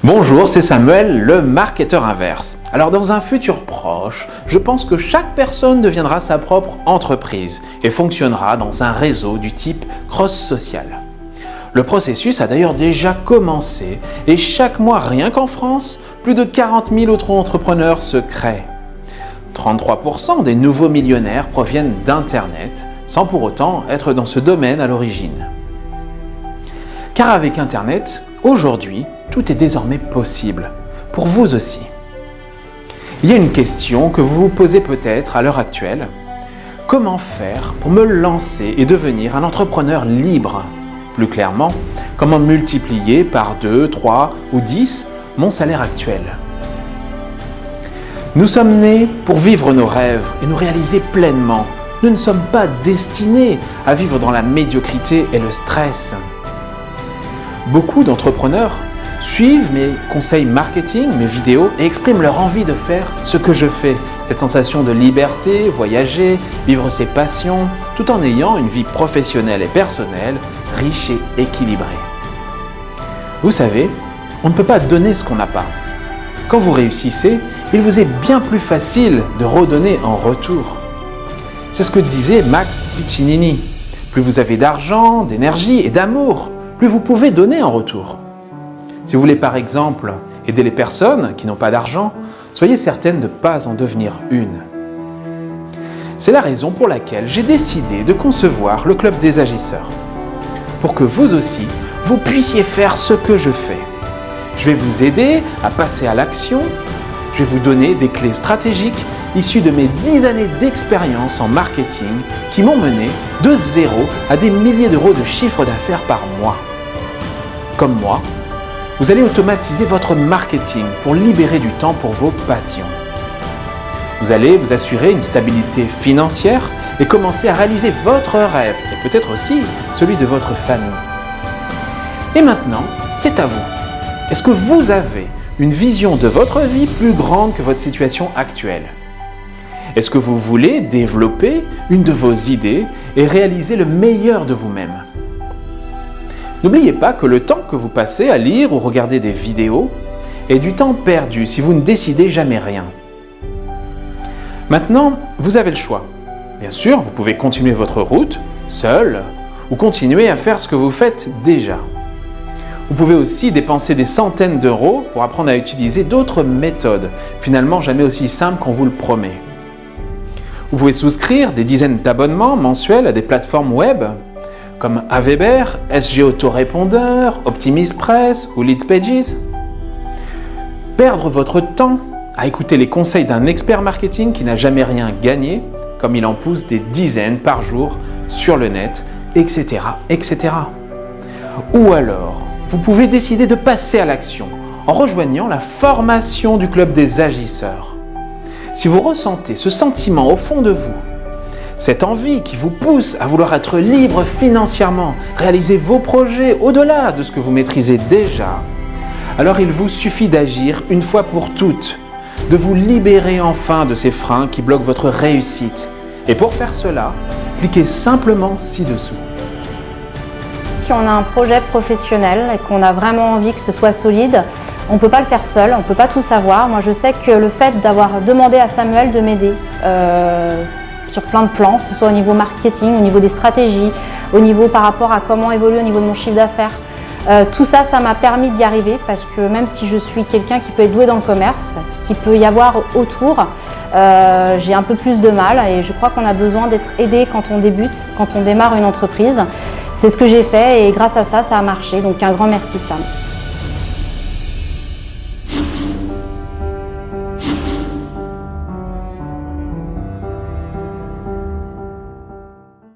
Bonjour, c'est Samuel, le marketeur inverse. Alors dans un futur proche, je pense que chaque personne deviendra sa propre entreprise et fonctionnera dans un réseau du type cross-social. Le processus a d'ailleurs déjà commencé et chaque mois, rien qu'en France, plus de 40 000 auto-entrepreneurs se créent. 33% des nouveaux millionnaires proviennent d'Internet, sans pour autant être dans ce domaine à l'origine. Car avec Internet, aujourd'hui, tout est désormais possible, pour vous aussi. Il y a une question que vous vous posez peut-être à l'heure actuelle. Comment faire pour me lancer et devenir un entrepreneur libre? Plus clairement, comment multiplier par 2, 3 ou 10 mon salaire actuel? Nous sommes nés pour vivre nos rêves et nous réaliser pleinement. Nous ne sommes pas destinés à vivre dans la médiocrité et le stress. Beaucoup d'entrepreneurs suivent mes conseils marketing, mes vidéos et expriment leur envie de faire ce que je fais. Cette sensation de liberté, voyager, vivre ses passions, tout en ayant une vie professionnelle et personnelle riche et équilibrée. Vous savez, on ne peut pas donner ce qu'on n'a pas. Quand vous réussissez, il vous est bien plus facile de redonner en retour. C'est ce que disait Max Piccinini. Plus vous avez d'argent, d'énergie et d'amour, plus vous pouvez donner en retour. Si vous voulez par exemple aider les personnes qui n'ont pas d'argent, soyez certaine de ne pas en devenir une. C'est la raison pour laquelle j'ai décidé de concevoir le Club des Agisseurs. Pour que vous aussi, vous puissiez faire ce que je fais. Je vais vous aider à passer à l'action. Je vais vous donner des clés stratégiques issues de mes 10 années d'expérience en marketing qui m'ont mené de zéro à des milliers d'euros de chiffre d'affaires par mois. Comme moi, vous allez automatiser votre marketing pour libérer du temps pour vos passions. Vous allez vous assurer une stabilité financière et commencer à réaliser votre rêve et peut-être aussi celui de votre famille. Et maintenant, c'est à vous. Est-ce que vous avez une vision de votre vie plus grande que votre situation actuelle? Est-ce que vous voulez développer une de vos idées et réaliser le meilleur de vous-même? N'oubliez pas que le temps que vous passez à lire ou regarder des vidéos est du temps perdu si vous ne décidez jamais rien. Maintenant, vous avez le choix. Bien sûr, vous pouvez continuer votre route, seul, ou continuer à faire ce que vous faites déjà. Vous pouvez aussi dépenser des centaines d'euros pour apprendre à utiliser d'autres méthodes, finalement jamais aussi simples qu'on vous le promet. Vous pouvez souscrire des dizaines d'abonnements mensuels à des plateformes web comme Aweber, SG Autorépondeur, OptimisPress ou Leadpages. Perdre votre temps à écouter les conseils d'un expert marketing qui n'a jamais rien gagné, comme il en pousse des dizaines par jour sur le net, etc., etc. Ou alors, vous pouvez décider de passer à l'action en rejoignant la formation du Club des Agisseurs. Si vous ressentez ce sentiment au fond de vous, cette envie qui vous pousse à vouloir être libre financièrement, réaliser vos projets au-delà de ce que vous maîtrisez déjà, alors il vous suffit d'agir une fois pour toutes, de vous libérer enfin de ces freins qui bloquent votre réussite. Et pour faire cela, cliquez simplement ci-dessous. Si on a un projet professionnel et qu'on a vraiment envie que ce soit solide, on ne peut pas le faire seul, on ne peut pas tout savoir. Moi je sais que le fait d'avoir demandé à Samuel de m'aider sur plein de plans, que ce soit au niveau marketing, au niveau des stratégies, au niveau par rapport à comment évoluer au niveau de mon chiffre d'affaires, tout ça, ça m'a permis d'y arriver parce que même si je suis quelqu'un qui peut être doué dans le commerce, ce qu'il peut y avoir autour, j'ai un peu plus de mal et je crois qu'on a besoin d'être aidé quand on débute, quand on démarre une entreprise. C'est ce que j'ai fait et grâce à ça, ça a marché. Donc un grand merci Sam.